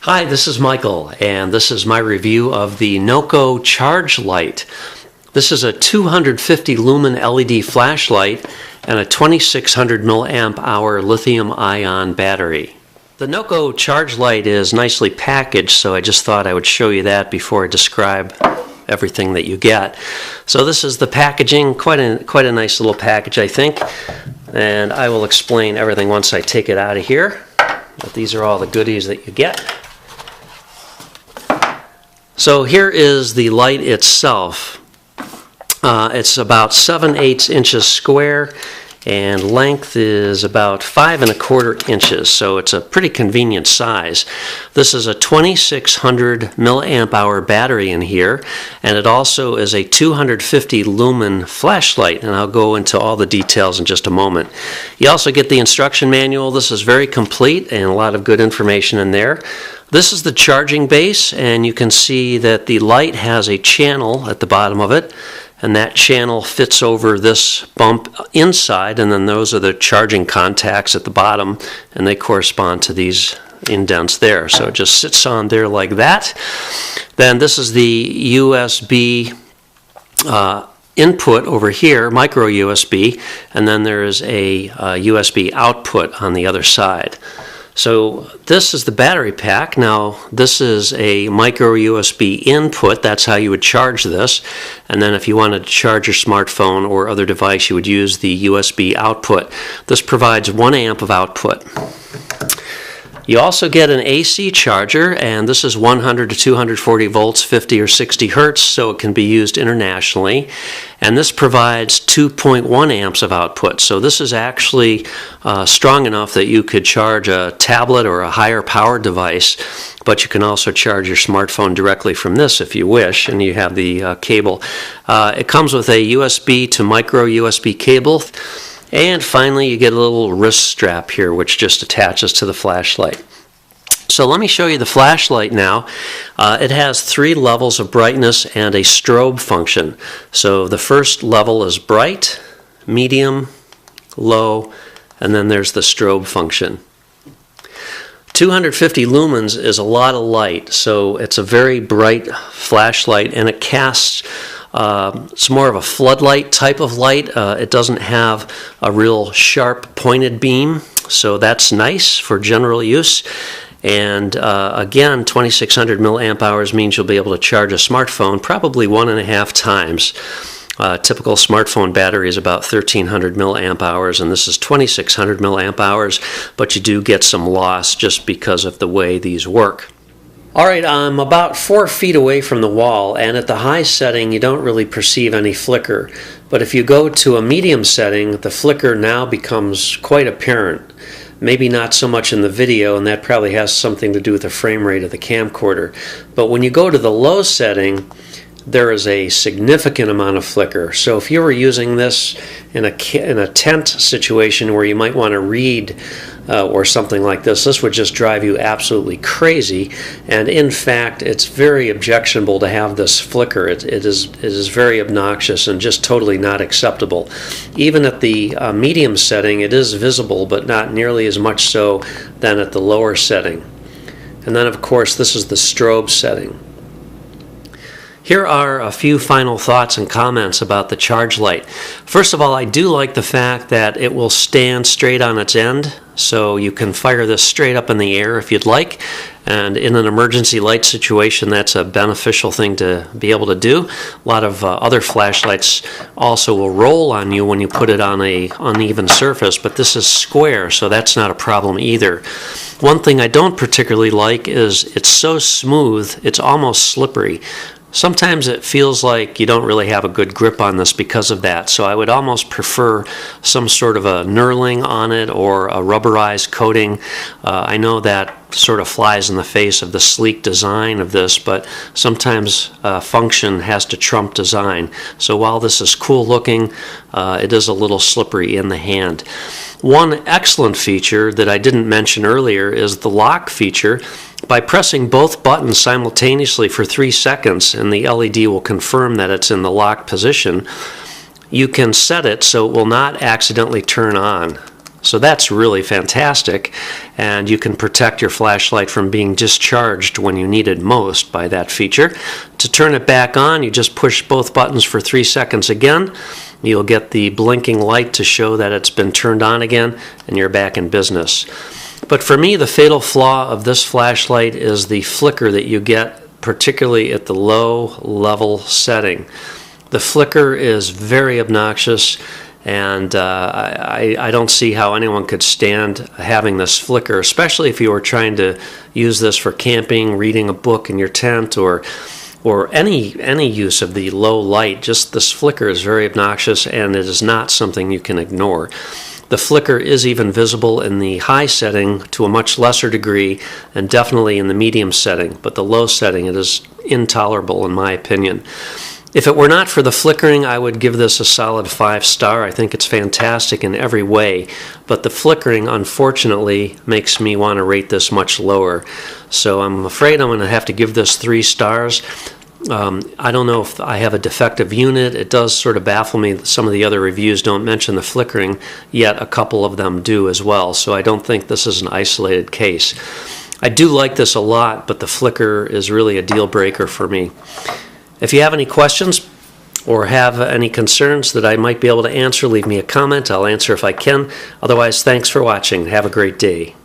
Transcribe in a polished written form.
Hi, this is Michael, and this is my review of the NOCO ChargeLight. This is a 250 lumen LED flashlight and a 2600 milliamp hour lithium-ion battery. The NOCO ChargeLight is nicely packaged, so I just thought I would show you that before I describe everything that you get. So this is the packaging, quite a nice little package, I think, and I will explain everything once I take it out of here. But these are all the goodies that you get. So here is the light itself. It's about 7/8 inches square, and length is about 5 1/4 inches, so it's a pretty convenient size. This is a 2600 milliamp hour battery in here, and it also is a 250 lumen flashlight, and I'll go into all the details in just a moment. You also get the instruction manual. This is very complete and a lot of good information in there. This is the charging base, and you can see that the light has a channel at the bottom of it, and that channel fits over this bump inside, and then those are the charging contacts at the bottom, and they correspond to these indents there. So it just sits on there like that. Then this is the USB input over here, micro USB, and then there is a USB output on the other side. So this is the battery pack. Now this is a micro USB input. That's how you would charge this. And then if you wanted to charge your smartphone or other device, you would use the USB output. This provides 1 amp of output. You also get an AC charger, and this is 100 to 240 volts, 50 or 60 hertz, so it can be used internationally. And this provides 2.1 amps of output. So this is actually strong enough that you could charge a tablet or a higher power device, but you can also charge your smartphone directly from this if you wish, and you have the cable. It comes with a USB to micro USB cable. And finally, you get a little wrist strap here, which just attaches to the flashlight. So let me show you the flashlight now. It has 3 levels of brightness and a strobe function. So the first level is bright, medium, low, and then there's the strobe function. 250 lumens is a lot of light, so it's a very bright flashlight, and it casts it's more of a floodlight type of light. It doesn't have a real sharp pointed beam, so that's nice for general use. And again, 2600 milliamp hours means you'll be able to charge a smartphone probably 1.5 times. Typical smartphone battery is about 1300 milliamp hours, and this is 2600 milliamp hours, but you do get some loss just because of the way these work. Alright, I'm about 4 feet away from the wall, and at the high setting you don't really perceive any flicker. But if you go to a medium setting, the flicker now becomes quite apparent. Maybe not so much in the video, and that probably has something to do with the frame rate of the camcorder. But when you go to the low setting, there is a significant amount of flicker. So if you were using this in a tent situation where you might want to read or something like this, this would just drive you absolutely crazy. And in fact, it's very objectionable to have this flicker. It is very obnoxious and just totally not acceptable. Even at the medium setting, it is visible, but not nearly as much so than at the lower setting. And then, of course, this is the strobe setting. Here are a few final thoughts and comments about the ChargeLight. First of all, I do like the fact that it will stand straight on its end, so you can fire this straight up in the air if you'd like, and in an emergency light situation that's a beneficial thing to be able to do. A lot of other flashlights also will roll on you when you put it on an uneven surface, but this is square, so that's not a problem either. One thing I don't particularly like is it's so smooth, it's almost slippery. Sometimes it feels like you don't really have a good grip on this because of that, so I would almost prefer some sort of a knurling on it or a rubberized coating. I know that sort of flies in the face of the sleek design of this, but sometimes function has to trump design. So while this is cool looking, it is a little slippery in the hand. One excellent feature that I didn't mention earlier is the lock feature. By pressing both buttons simultaneously for 3 seconds, and the LED will confirm that it's in the lock position, you can set it so it will not accidentally turn on. So that's really fantastic, and you can protect your flashlight from being discharged when you need it most by that feature. To turn it back on, you just push both buttons for 3 seconds again. You'll get the blinking light to show that it's been turned on again, and you're back in business. But for me, the fatal flaw of this flashlight is the flicker that you get, particularly at the low level setting. The flicker is very obnoxious, and I don't see how anyone could stand having this flicker, especially if you were trying to use this for camping, reading a book in your tent, or any use of the low light. Just this flicker is very obnoxious, and it is not something you can ignore. The flicker is even visible in the high setting to a much lesser degree, and definitely in the medium setting, but the low setting, it is intolerable in my opinion. If it were not for the flickering, I would give this a solid 5-star. I think it's fantastic in every way, but the flickering, unfortunately, makes me want to rate this much lower. So I'm afraid I'm going to have to give this 3 stars. I don't know if I have a defective unit. It does sort of baffle me that some of the other reviews don't mention the flickering, yet a couple of them do as well. So I don't think this is an isolated case. I do like this a lot, but the flicker is really a deal breaker for me. If you have any questions or have any concerns that I might be able to answer, leave me a comment. I'll answer if I can. Otherwise, thanks for watching. Have a great day.